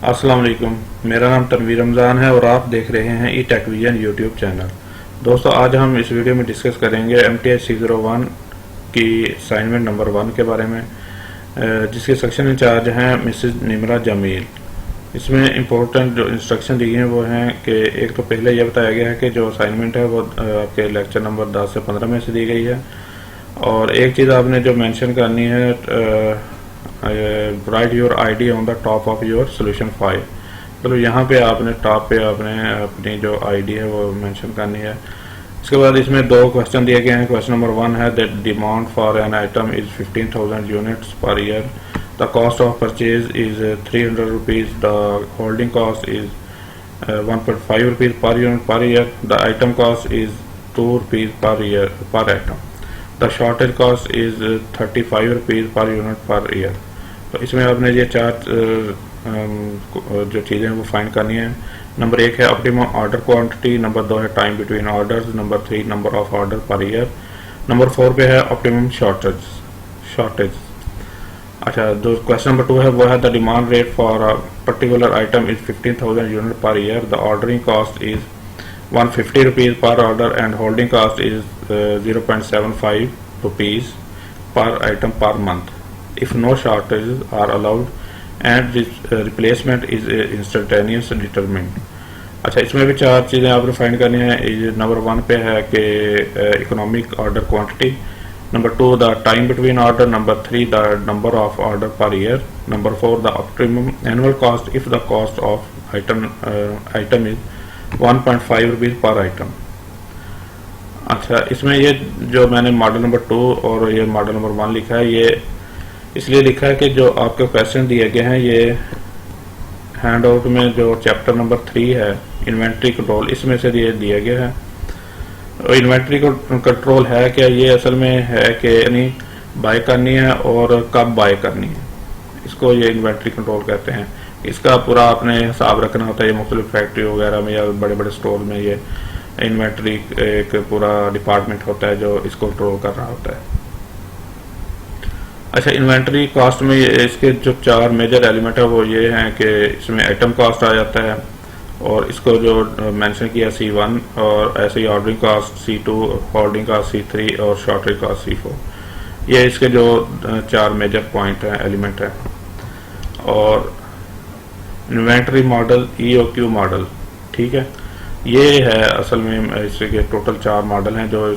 अस्सलाम वालेकुम। मेरा नाम तनवीर रमज़ान है और आप देख रहे हैं ई टेक विजन यूट्यूब चैनल। दोस्तों, आज हम इस वीडियो में डिस्कस करेंगे MTH 601 की असाइनमेंट नंबर 1 के बारे में, जिसके सेक्शन इंचार्ज हैं मिसेस निमरा जमील। इसमें इम्पोर्टेंट जो इंस्ट्रक्शन दी हैं वो हैं कि एक तो पहले यह बताया गया है कि जो असाइनमेंट है वो आपके लेक्चर नंबर 10 से 15 में से दी गई है, और एक चीज़ आपने जो मेंशन करनी है, right your ID on the top of your solution file. मतलब यहाँ पे आपने टॉप पे आपने अपनी जो आईडी है वो मेंशन करनी है। इसके बाद इसमें दो क्वेश्चन दिए गए हैं। क्वेश्चन नंबर 1 है that demand for an item is 15,000 units per year, the cost of purchase is 300 rupees, the holding cost is 1.5 rupees per unit per year, the item cost is 2 rupees per year per item, the shortage cost is 35 rupees per unit per year. तो इसमें आपने ये चार जो चीज़ें हैं वो find करनी है। नंबर 1 है ऑप्टिमम ऑर्डर क्वांटिटी, नंबर 2 है time between orders, number 3 number of order per year, number 4 पे है ऑप्टिमम शॉर्टेज। अच्छा, जो क्वेश्चन नंबर 2 है वो है the demand rate for a particular item is 15,000 unit per year, the ordering cost is 150 rupees per order and holding cost is 0.75 rupees per item per month if no shortages are allowed and replacement is instantaneous determined। अच्छा, इसमें भी चार चीज़ें आपने find करनी है। Number 1 पे है कि economic order quantity, number 2 the time between order, number 3 the number of order per year, number 4 the optimum annual cost if the cost of item is 1.5 rupees per item. अच्छा, इसमें ये जो मैंने मॉडल नंबर 2 और ये model number 1 लिखा है, ये इसलिए लिखा है कि जो आपके क्वेश्चन दिए गए हैं ये हैंड आउट में जो चैप्टर नंबर 3 है इन्वेंट्री कंट्रोल, इसमें से ये दिया गया है। इन्वेंट्री कंट्रोल है क्या? ये असल में है कि यानी बाय करनी है और कब बाय करनी है, इसको ये इन्वेंट्री कंट्रोल कहते हैं। इसका पूरा आपने हिसाब रखना होता है। ये मुख्तलिफ फैक्ट्री वगैरह में या बड़े बड़े स्टोर में ये इन्वेंट्री एक पूरा डिपार्टमेंट होता है जो इसको कंट्रोल कर रहा होता है। अच्छा, इन्वेंट्री कॉस्ट में इसके जो 4 मेजर एलिमेंट है वो ये हैं कि इसमें आइटम कॉस्ट आ जाता है, और इसको जो मेंशन किया C1, और ऐसे ही ordering cost C2, holding cost C3 और शॉर्टेज कॉस्ट C4। ये इसके जो 4 मेजर पॉइंट हैं, एलिमेंट हैं। और इन्वेंट्री मॉडल EOQ मॉडल, ठीक है, ये है असल में इसके टोटल 4 मॉडल हैं जो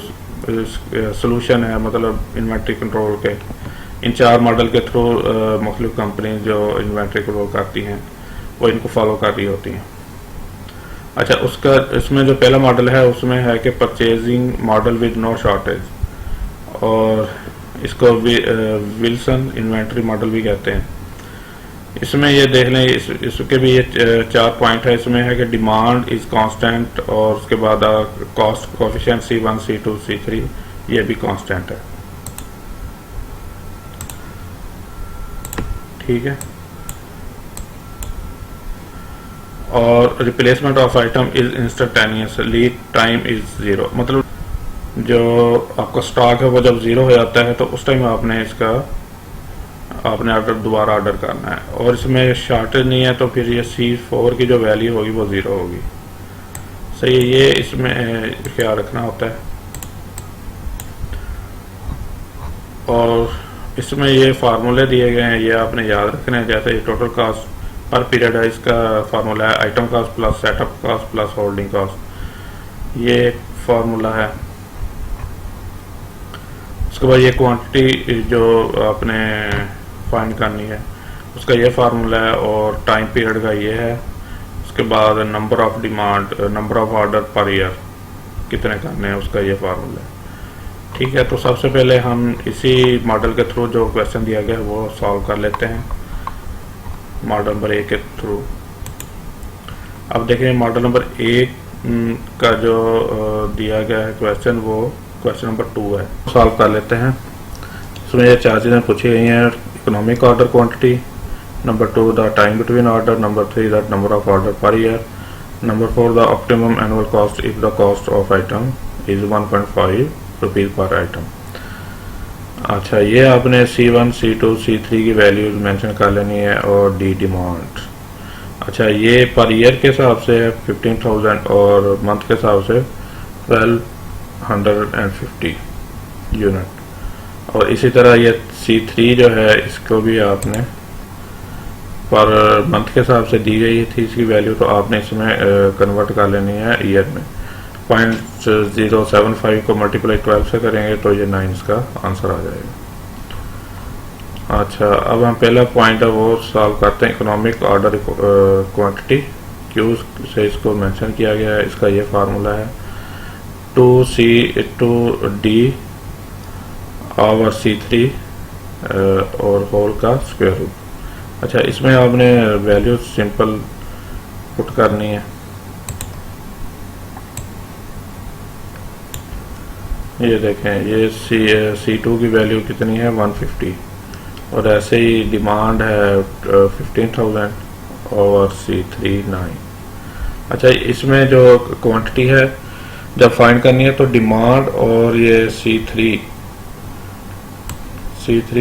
सोल्यूशन है, मतलब इन्वेंट्री कंट्रोल के। इन 4 मॉडल के थ्रू मुख्तलिफ कंपनी जो इन्वेंट्री कंट्रोल करती हैं वो इनको फॉलो कर रही होती हैं। अच्छा, उसका इसमें जो पहला मॉडल है उसमें है कि purchasing model with no shortage, और इसको विल्सन इन्वेंट्री मॉडल भी कहते हैं। इसमें ये देख लें, इसके भी ये 4 पॉइंट है। इसमें है कि डिमांड इज कांस्टेंट, और उसके बाद cost coefficient C1 C2 C3 ये भी कांस्टेंट है, ठीक है। और replacement of item is instantaneous, lead time is 0। मतलब जो आपका स्टॉक है वो जब 0 हो जाता है तो उस टाइम आपने ऑर्डर दोबारा ऑर्डर करना है, और इसमें शॉर्टेज नहीं है तो फिर ये C4 की जो वैल्यू होगी वो 0 होगी। सही है, ये इसमें ख्याल रखना होता है। और इसमें ये फार्मूले दिए गए हैं, ये आपने याद रखने हैं। जैसे ये टोटल कॉस्ट पर पीरियड है, इसका फार्मूला है item cost plus setup cost plus holding cost, ये फार्मूला है। उसके बाद ये क्वांटिटी जो आपने फाइंड करनी है उसका ये फार्मूला है, और टाइम पीरियड का ये है। उसके बाद number of demand, number of order per year कितने करने हैं, उसका ये फार्मूला है, ठीक है। तो सबसे पहले हम इसी मॉडल के थ्रू जो क्वेश्चन दिया गया है वो सॉल्व कर लेते हैं, मॉडल नंबर 1 के थ्रू। अब देखिए, मॉडल नंबर 1 का जो दिया गया है क्वेश्चन, वो क्वेश्चन नंबर 2 है, सॉल्व कर लेते हैं। इसमें ये 4 चीज़ें पूछी गई हैं। Economic order quantity, number 2 the time between order, number 3 the number of order per year, number 4 the optimum annual cost if the cost of item is 1.5 rupees per item. अच्छा, ये आपने C1 C2 C3 की values mention कर लेनी है, और D demand. अच्छा, ये पर ईयर के हिसाब से है 15,000 और मंथ के हिसाब से 1250 यूनिट। और इसी तरह ये C3 जो है इसको भी आपने पर मंथ के हिसाब से दी गई थी इसकी वैल्यू, तो आपने इसमें कन्वर्ट कर लेनी है ईयर में। 0.075 को मल्टीप्लाई 12 से करेंगे तो ये 9 इसका आंसर आ जाएगा। अच्छा, अब हम पहला पॉइंट है वो सॉल्व करते हैं। इकोनॉमिक ऑर्डर क्वांटिटी क्यू से इसको मेंशन किया गया है। इसका ये फार्मूला है 2C/D ओवर C3 और होल का स्क्वायर रूट। अच्छा, इसमें आपने वैल्यू सिंपल पुट करनी है। ये देखें, ये C2 की वैल्यू कितनी है 150 और ऐसे ही डिमांड है 15,000 और C3 9। अच्छा, इसमें जो क्वांटिटी है जब फाइंड करनी है तो डिमांड और ये C3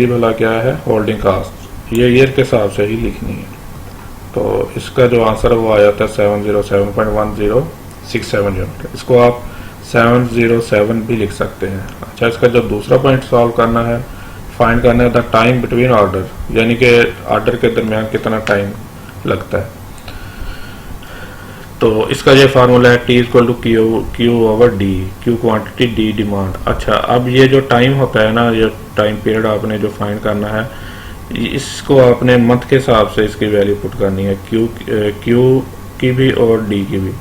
भला क्या है होल्डिंग कास्ट, ये ईयर के हिसाब से ही लिखनी है। तो इसका जो आंसर है वो आ जाता है 707.1067 यूनिट। इसको आप 707 भी लिख सकते हैं। अच्छा, इसका जो दूसरा पॉइंट सॉल्व करना है, फाइंड करना है द टाइम बिटवीन ऑर्डर, यानी कि ऑर्डर के दरमियान कितना टाइम लगता है। तो इसका ये फार्मूला है T=Q over D, Q quantity D demand. अच्छा, अब ये जो टाइम होता है ना, ये टाइम पीरियड आपने जो फाइंड करना है, इसको आपने मंथ के हिसाब से इसकी वैल्यू पुट करनी है, Q की भी और D की भी।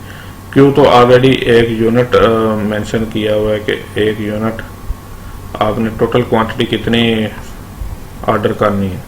Q तो ऑलरेडी एक यूनिट मेंशन किया हुआ है कि एक यूनिट आपने टोटल क्वांटिटी कितनी ऑर्डर करनी है।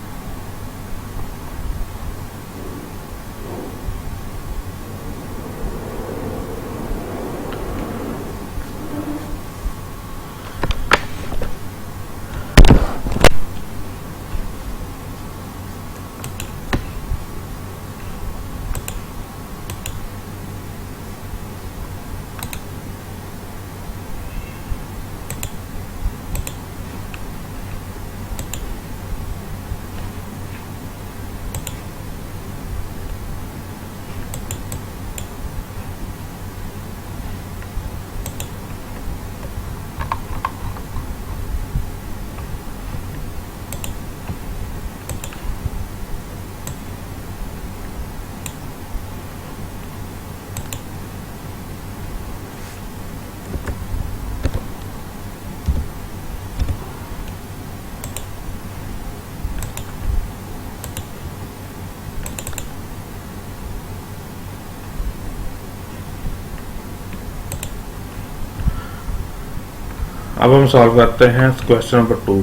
अब हम सॉल्व करते हैं क्वेश्चन नंबर 2।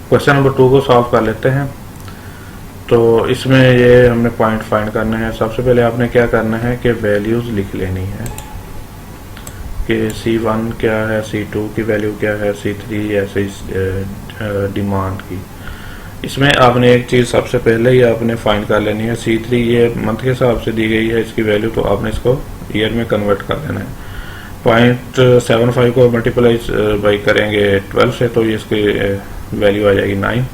क्वेश्चन नंबर 2 को सॉल्व कर लेते हैं। तो इसमें ये हमने पॉइंट फाइंड करने हैं। सबसे पहले आपने क्या करना है कि वैल्यूज लिख लेनी है कि C1 क्या है, C2 की वैल्यू क्या है, C3 ऐसे डिमांड की। इसमें आपने एक चीज़ सबसे पहले ही आपने फाइंड कर लेनी है। C3 ये मंथ के हिसाब से दी गई है इसकी वैल्यू, तो आपने इसको ईयर में कन्वर्ट कर देना है। 0.75 को मल्टीप्लाई बाई करेंगे 12 से तो ये इसकी वैल्यू आ जाएगी 9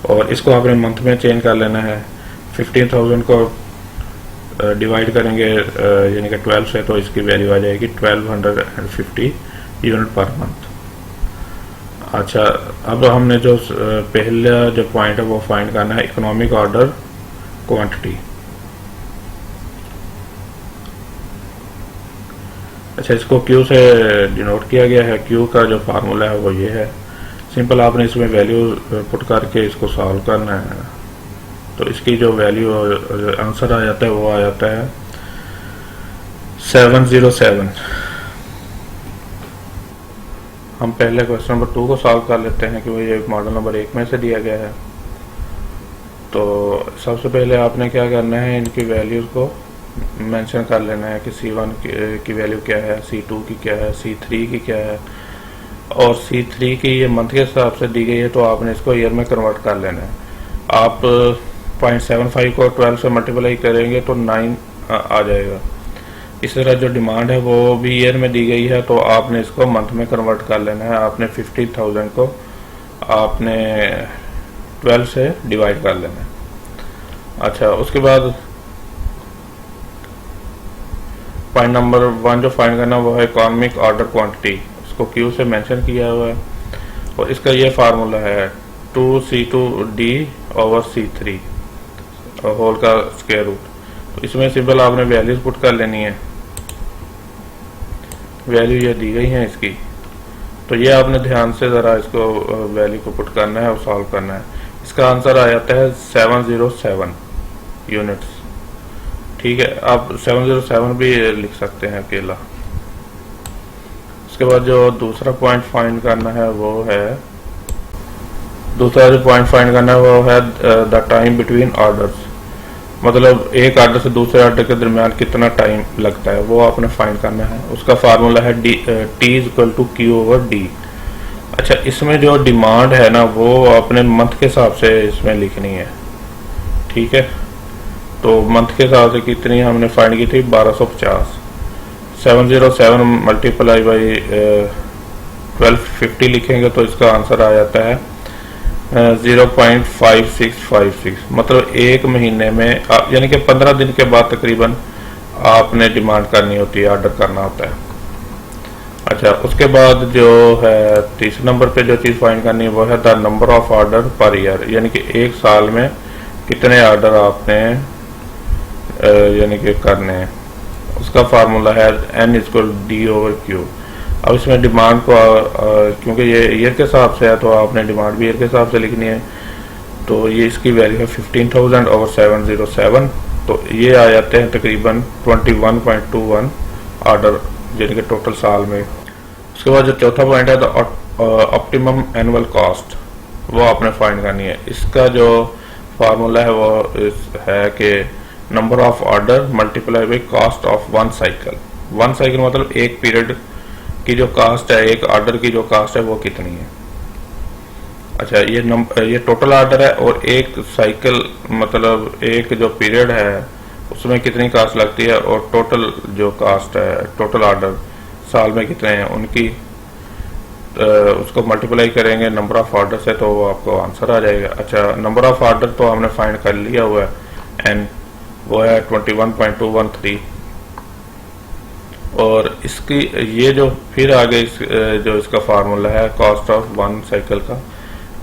और इसको आपने मंथ में चेंज कर लेना है। 15,000 को डिवाइड करेंगे यानी कि 12 से तो इसकी वैल्यू आ जाएगी 1250 यूनिट पर मंथ। अच्छा, अब हमने जो पहला जो पॉइंट है वो फाइंड करना है इकोनॉमिक ऑर्डर क्वांटिटी। अच्छा, इसको Q से डिनोट किया गया है। Q का जो फार्मूला है वो ये है। सिंपल आपने इसमें वैल्यू पुट करके इसको सॉल्व करना है। तो इसकी जो वैल्यू आंसर आ जाता है वो आ जाता है 707। हम पहले क्वेश्चन नंबर 2 को सॉल्व कर लेते हैं कि वो ये मॉडल नंबर 1 में से दिया गया है। तो सबसे पहले आपने क्या करना है, इनकी वैल्यूज को मेंशन कर लेना है कि C1 की वैल्यू क्या है, C2 की क्या है, C3 की क्या है। और C3 की ये मंथ के हिसाब से दी गई है तो आपने इसको ईयर में कन्वर्ट कर लेना है। आप 0.75 को 12 से मल्टीप्लाई करेंगे तो 9 आ जाएगा। इस तरह जो डिमांड है वो भी ईयर में दी गई है तो आपने इसको मंथ में कन्वर्ट कर लेना है। आपने 50,000 को आपने 12 से डिवाइड कर लेना है। अच्छा, उसके बाद पॉइंट नंबर 1 जो फाइंड करना वो है इकोनॉमिक ऑर्डर क्वांटिटी, उसको क्यू से मेंशन किया हुआ है और इसका ये फार्मूला है 2C2D ओवर C3 होल का स्क्वायर रूट। तो इसमें सिंपल आपने वैल्यूज पुट कर लेनी है, वैल्यू ये दी गई है इसकी, तो ये आपने ध्यान से ज़रा इसको वैल्यू को पुट करना है और सॉल्व करना है। इसका आंसर आ जाता है 707 यूनिट्स। ठीक है, आप 707 भी लिख सकते हैं अकेला। उसके बाद जो दूसरा पॉइंट फाइंड करना है वो है, दूसरा जो पॉइंट फाइंड करना है वो है द टाइम बिटवीन ऑर्डर्स, मतलब एक ऑर्डर से दूसरे ऑर्डर के दरमियान कितना टाइम लगता है वो आपने फाइंड करना है। उसका फार्मूला है T is equal to Q over D। अच्छा, इसमें जो डिमांड है ना वो आपने मंथ के हिसाब से इसमें लिखनी है। ठीक है, तो मंथ के हिसाब से कितनी हमने फाइंड की थी 1250। 707 मल्टीप्लाई बाई 1250 लिखेंगे तो इसका आंसर आ जाता है 0.5656, मतलब एक महीने में यानी कि 15 दिन के बाद तकरीबन आपने डिमांड करनी होती है, ऑर्डर करना होता है। अच्छा, उसके बाद जो है तीसरे नंबर पे जो चीज़ फाइंड करनी है वो है the number of order per year, यानी कि एक साल में कितने ऑर्डर आपने यानी कि करने हैं। उसका फार्मूला है N equal D over Q। अब इसमें डिमांड को क्योंकि ये ईयर के हिसाब से है तो आपने डिमांड भी ईयर के हिसाब से लिखनी है, तो ये इसकी वैल्यू है 15,000 ओवर 707, तो ये आ जाते हैं तकरीबन 21.21 ऑर्डर यानी कि टोटल साल में। उसके बाद जो चौथा पॉइंट है द ऑप्टिमम एनुअल कॉस्ट, वो आपने फाइंड करनी है। इसका जो फार्मूला है वो है कि number of order multiply by cost of one cycle. One cycle मतलब एक पीरियड की जो कास्ट है, एक ऑर्डर की जो कास्ट है वो कितनी है। अच्छा, ये टोटल ऑर्डर है और एक साइकिल मतलब एक जो पीरियड है उसमें कितनी कास्ट लगती है और टोटल जो कास्ट है, टोटल ऑर्डर साल में कितने हैं उनकी, उसको मल्टीप्लाई करेंगे नंबर ऑफ ऑर्डर से तो आपको आंसर आ जाएगा। अच्छा, नंबर ऑफ ऑर्डर तो हमने फाइंड कर लिया हुआ है N, वो है 21.213, और इसकी ये जो फिर आगे जो इसका फार्मूला है कॉस्ट ऑफ वन साइकिल का,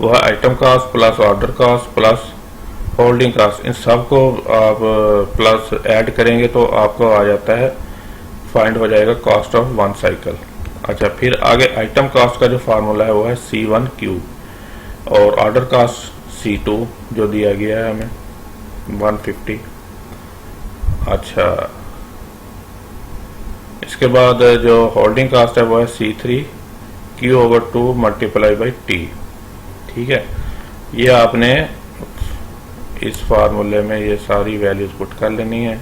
वो है item cost plus order cost plus holding cost. इन सब को आप प्लस ऐड करेंगे तो आपको आ जाता है, फाइंड हो जाएगा कॉस्ट ऑफ वन साइकिल। अच्छा, फिर आगे आइटम कॉस्ट का जो फार्मूला है वो है C1Q और ऑर्डर कॉस्ट C2 जो दिया गया है हमें 150। अच्छा, इसके बाद जो होल्डिंग कास्ट है वो है C3Q over 2 multiply by T। ठीक है, ये आपने इस फार्मूले में ये सारी वैल्यूज पुट कर लेनी है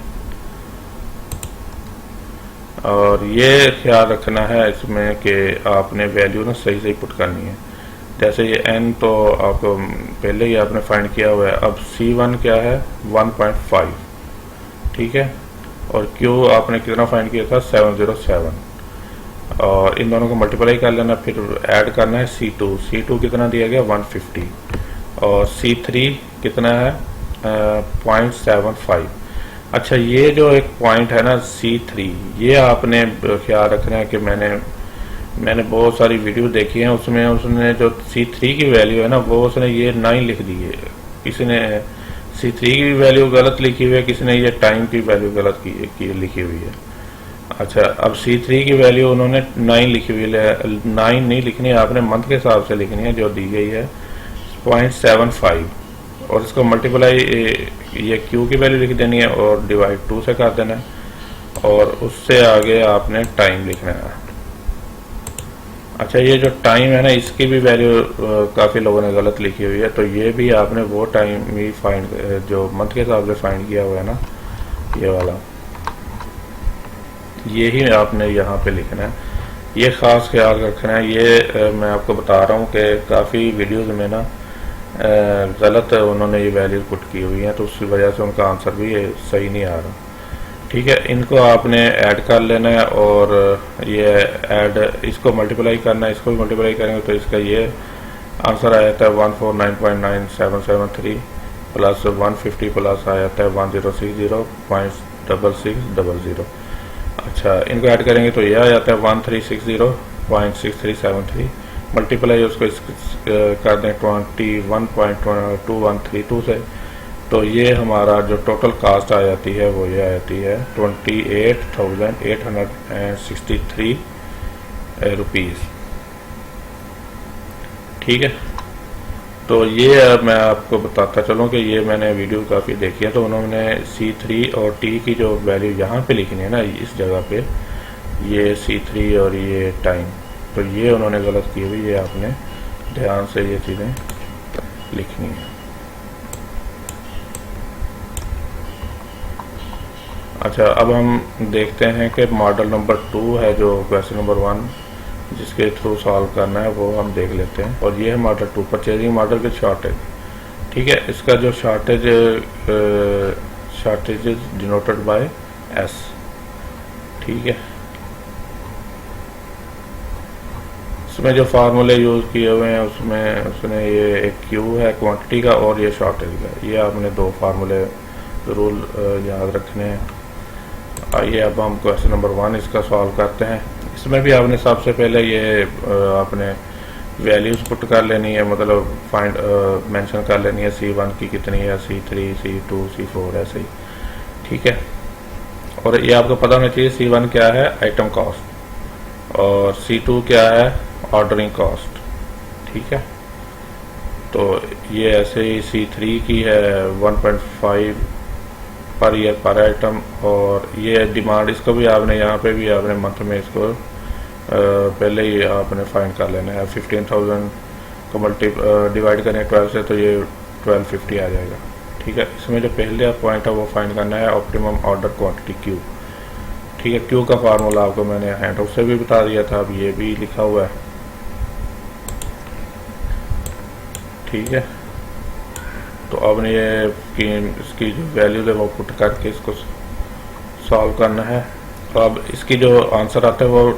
और ये ख्याल रखना है इसमें कि आपने वैल्यू ना सही सही पुट करनी है। जैसे ये N तो आपको पहले ही आपने फाइंड किया हुआ है, अब C1 क्या है 1.5, ठीक है, और Q आपने कितना फाइंड किया था 707, और इन दोनों को मल्टीप्लाई कर लेना, फिर ऐड करना है C2 कितना दिया गया 150 और C3 कितना है 0.75। अच्छा, ये जो एक पॉइंट है ना C3, ये आपने ख्याल रखना है कि मैंने बहुत सारी वीडियो देखी है, उसमें उसने जो C3 की वैल्यू है ना वो उसने ये 9 लिख दी है, किसी ने C3 की वैल्यू गलत लिखी हुई है, किसी ने ये टाइम की वैल्यू गलत की लिखी हुई है। अच्छा, अब C3 की वैल्यू उन्होंने 9 लिखी हुई है, 9 नहीं लिखनी है आपने, मंथ के हिसाब से लिखनी है जो दी गई है 0.75, और इसको मल्टीप्लाई ये Q की वैल्यू लिख देनी है और डिवाइड 2 से कर देना है, और उससे आगे आपने टाइम लिखना है। अच्छा, ये जो टाइम है ना इसकी भी वैल्यू काफ़ी लोगों ने गलत लिखी हुई है, तो ये भी आपने वो टाइम भी फाइंड जो मंथ के हिसाब से फाइंड किया हुआ है ना, ये वाला, ये ही आपने यहाँ पे लिखना है। ये ख़ास ख्याल रखना है, ये मैं आपको बता रहा हूँ कि काफ़ी वीडियोज़ में ना गलत उन्होंने ये वैल्यू पुट की हुई है, तो उसकी वजह से उनका आंसर भी सही नहीं आ रहा। ठीक है, इनको आपने ऐड कर लेना है और ये ऐड इसको मल्टीप्लाई करना है, इसको भी मल्टीप्लाई करेंगे तो इसका ये आंसर आ जाता है 149.9773 प्लस 150 प्लस आ जाता है 1060.6600। अच्छा, इनको ऐड करेंगे तो ये आ जाता है 1360.6373 मल्टीप्लाई उसको कर दें 21.2132 से, तो ये हमारा जो टोटल कास्ट आ जाती है वो ये आ जाती है 28,863 रुपीज़। ठीक है, तो ये मैं आपको बताता चलूँ कि ये मैंने वीडियो काफ़ी देखी है, तो उन्होंने C3 और T की जो वैल्यू यहाँ पे लिखनी है ना, इस जगह पे ये C3 और ये टाइम, तो ये उन्होंने गलत की हुई, ये आपने ध्यान से ये चीज़ें लिखनी है। अच्छा, अब हम देखते हैं कि मॉडल नंबर 2 है जो क्वेश्चन नंबर 1 जिसके थ्रू सॉल्व करना है वो हम देख लेते हैं। और ये है मॉडल 2, परचेजिंग मॉडल के शॉर्टेज। ठीक है, इसका जो शॉर्टेज डिनोटेड बाय एस। ठीक है, इसमें जो फार्मूले यूज़ किए हुए हैं उसमें ये एक क्यू है क्वांटिटी का और ये शॉर्टेज का। ये आपने दो फार्मूले रूल याद रखने हैं। आइए अब हम क्वेश्चन नंबर 1 इसका सॉल्व करते हैं। इसमें भी आपने सबसे पहले ये आपने वैल्यूज़ पुट कर लेनी है, मतलब फाइंड मेंशन कर लेनी है C1 की कितनी है, C3, C2, C4 ऐसे ही। ठीक है, और ये आपको पता होना चाहिए C1 क्या है, आइटम कॉस्ट, और C2 क्या है, ऑर्डरिंग कॉस्ट। ठीक है, तो ये ऐसे ही C3 की है 1.5 पर ईयर पर आइटम, और ये डिमांड, इसको भी आपने यहाँ पे भी आपने मंथ में इसको पहले ही आपने फाइंड कर लेना है। 15,000 को डिवाइड करें 12 से तो ये 1250 आ जाएगा। ठीक है, इसमें जो पहले पॉइंट है वो फाइंड करना है ऑप्टिमम ऑर्डर क्वांटिटी क्यू। ठीक है, क्यू का फार्मूला आपको मैंने हैंड आउट से भी बता दिया था, अब ये भी लिखा हुआ है। ठीक है, तो अब ये इसकी जो वैल्यूज है वो पुट करके इसको सॉल्व करना है। तो अब इसकी जो आंसर आता है वो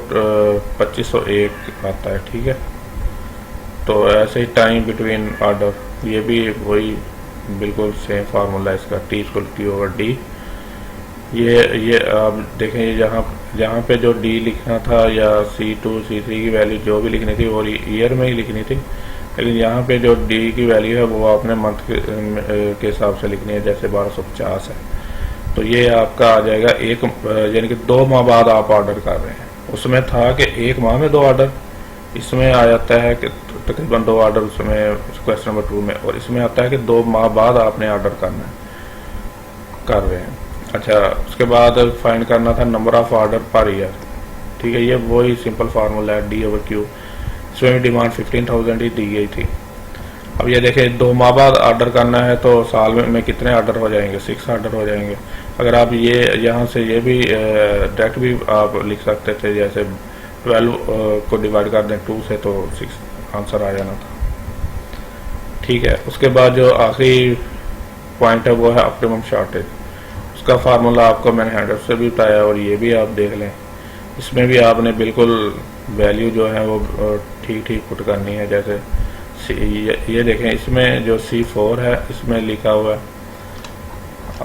2501 आता है। ठीक है, तो ऐसे ही टाइम बिटवीन ऑर्डर, ये भी वही बिल्कुल सेम फार्मूला इसका, T=Q/D। ये आप देखें, जहाँ पे जो D लिखना था या C2 C3 की वैल्यू जो भी लिखनी थी वो ईयर में ही लिखनी थी, लेकिन यहाँ पे जो D की वैल्यू है वो आपने मंथ के हिसाब से लिखनी है, जैसे 1250 है। तो ये आपका आ जाएगा एक, यानी कि 2 माह बाद आप ऑर्डर कर रहे हैं। उसमें था कि 1 माह में 2 ऑर्डर, इसमें आ जाता है कि तकरीबन 2 ऑर्डर उसमें क्वेश्चन नंबर 2 में, और इसमें आता है कि 2 माह बाद आपने ऑर्डर करना है, कर रहे हैं। अच्छा, उसके बाद फाइंड करना था number of order per year. ठीक है, ये वही सिंपल फार्मूला है D/Q। इसमें भी डिमांड 15,000 ही दी गई थी। अब ये देखें, 2 माह बाद ऑर्डर करना है तो साल में कितने ऑर्डर हो जाएंगे, 6 ऑर्डर हो जाएंगे। अगर आप ये यहाँ से ये भी डायरेक्ट भी आप लिख सकते थे, जैसे 12 को डिवाइड कर दें 2 से तो 6 आंसर आ जाना था। ठीक है, उसके बाद जो आखिरी पॉइंट है वो है ऑप्टिमम शॉर्टेज। उसका फार्मूला आपको मैंने हैंड आउट से भी बताया, और ये भी आप देख लें। इसमें भी आपने बिल्कुल वैल्यू जो है वो ठीक ठीक पुट करनी है। जैसे ये देखें, इसमें जो C4 है इसमें लिखा हुआ है,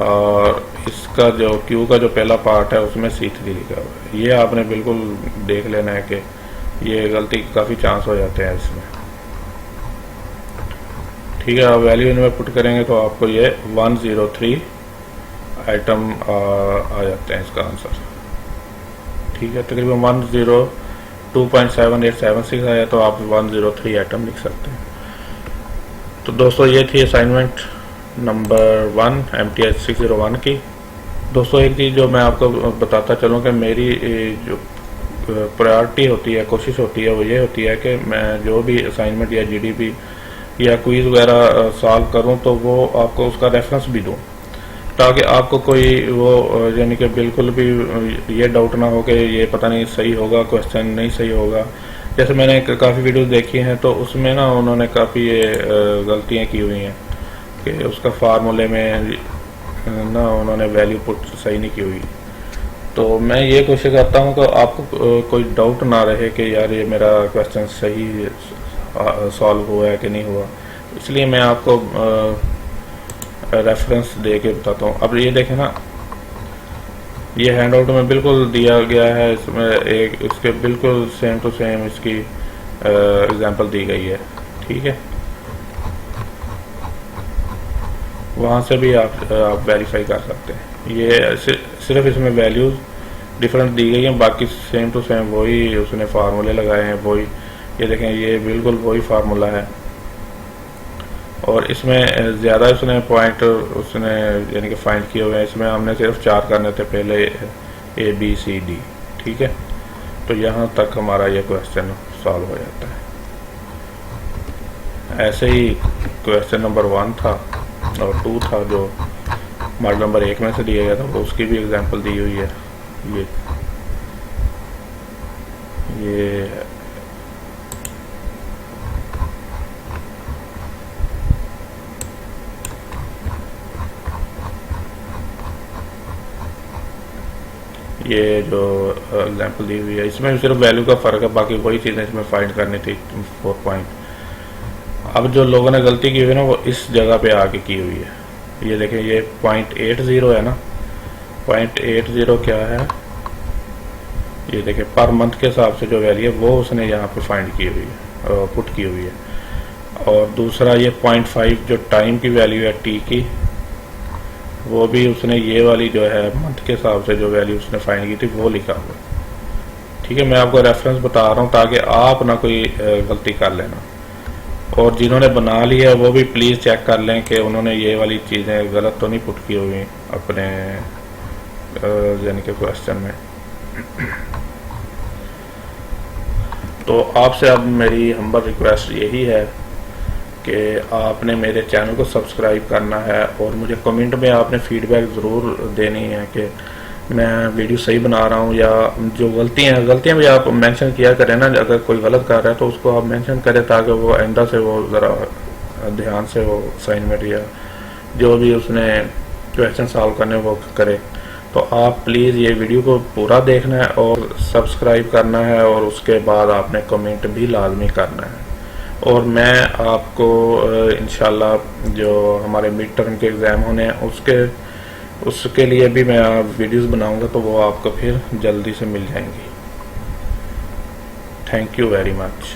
और इसका जो Q का जो पहला पार्ट है उसमें C3 लिखा हुआ है। ये आपने बिल्कुल देख लेना है कि ये गलती काफ़ी चांस हो जाते हैं इसमें। ठीक है, आप वैल्यू इनमें पुट करेंगे तो आपको ये 103 आइटम आ जाते हैं इसका आंसर। ठीक है, तकरीबन 102.7876 आया, तो आप 103 आइटम लिख सकते हैं। तो दोस्तों, ये थी असाइनमेंट नंबर 1 MTH 601 की। दोस्तों, एक चीज़ जो मैं आपको बताता चलूँ कि मेरी जो प्रायोरिटी होती है, कोशिश होती है, वो ये होती है कि मैं जो भी असाइनमेंट या GDP या क्विज़ वगैरह सॉल्व करूँ तो वो आपको उसका रेफरेंस भी दूँ, ताकि आपको कोई वो यानी कि बिल्कुल भी ये डाउट ना हो कि ये पता नहीं सही होगा, क्वेश्चन नहीं सही होगा। जैसे मैंने काफ़ी वीडियो देखी हैं तो उसमें ना उन्होंने काफ़ी ये गलतियाँ की हुई हैं कि उसका फार्मूले में ना उन्होंने वैल्यू पुट सही नहीं की हुई। तो मैं ये कोशिश करता हूँ कि आपको कोई डाउट ना रहे कि यार ये मेरा क्वेश्चन सही सॉल्व हुआ है कि नहीं हुआ, इसलिए मैं आपको रेफरेंस दे के बताता हूँ। अब ये देखें ना, ये हैंड आउट में बिल्कुल दिया गया है, इसमें एक इसके बिल्कुल सेम टू सेम इसकी एग्जांपल दी गई है, ठीक है। वहाँ से भी आप वेरीफाई कर सकते हैं। ये सिर्फ इसमें वैल्यूज डिफरेंट दी गई हैं, बाकी सेम टू सेम वही उसने फार्मूले लगाए हैं, वही ये देखें, ये बिल्कुल वही फार्मूला है। और इसमें ज़्यादा उसने पॉइंट उसने यानी कि फाइंड किए हुए हैं। इसमें हमने सिर्फ 4 करने थे पहले, A B C D, ठीक है। तो यहाँ तक हमारा ये क्वेश्चन सॉल्व हो जाता है। ऐसे ही क्वेश्चन नंबर 1 था और 2 था जो मॉडल नंबर 1 में से दिया गया था, वो उसकी भी एग्जांपल दी हुई है। ये जो एग्जांपल दी हुई है, इसमें सिर्फ वैल्यू का फ़र्क है, बाकी वही चीज़ें इसमें फाइंड करनी थी 4 पॉइंट। अब जो लोगों ने गलती की हुई है ना, वो इस जगह पे आके की हुई है। ये देखें, ये 0.80 है ना, 0.80 क्या है, ये देखें पर मंथ के हिसाब से जो वैल्यू है वो उसने यहाँ पे फाइंड की हुई है, पुट की हुई है। और दूसरा ये 0.5 जो टाइम की वैल्यू है टी की, वो भी उसने ये वाली जो है मंथ के हिसाब से जो वैल्यू उसने फाइंड की थी वो लिखा हुआ, ठीक है। मैं आपको रेफरेंस बता रहा हूँ ताकि आप ना कोई गलती कर लेना। और जिन्होंने बना लिया वो भी प्लीज़ चेक कर लें कि उन्होंने ये वाली चीज़ें गलत तो नहीं पुट की हुई अपने यानी कि क्वेश्चन में। तो आपसे अब मेरी हम्बल रिक्वेस्ट यही है कि आपने मेरे चैनल को सब्सक्राइब करना है और मुझे कमेंट में आपने फीडबैक ज़रूर देनी है कि मैं वीडियो सही बना रहा हूँ, या जो गलतियाँ भी आप मेंशन किया करें ना। अगर कोई गलत कर रहा है तो उसको आप मेंशन करें ताकि वो आइंदा से वो ज़रा ध्यान से वो असाइनमेंट या जो भी उसने क्वेश्चन सॉल्व करने वो करे। तो आप प्लीज़ ये वीडियो को पूरा देखना है और सब्सक्राइब करना है, और उसके बाद आपने कमेंट भी लाजमी करना है। और मैं आपको इंशाल्लाह जो हमारे मिड टर्म के एग्ज़ाम होने हैं उसके लिए भी मैं वीडियोस बनाऊंगा, तो वो आपको फिर जल्दी से मिल जाएंगी। Thank you very much.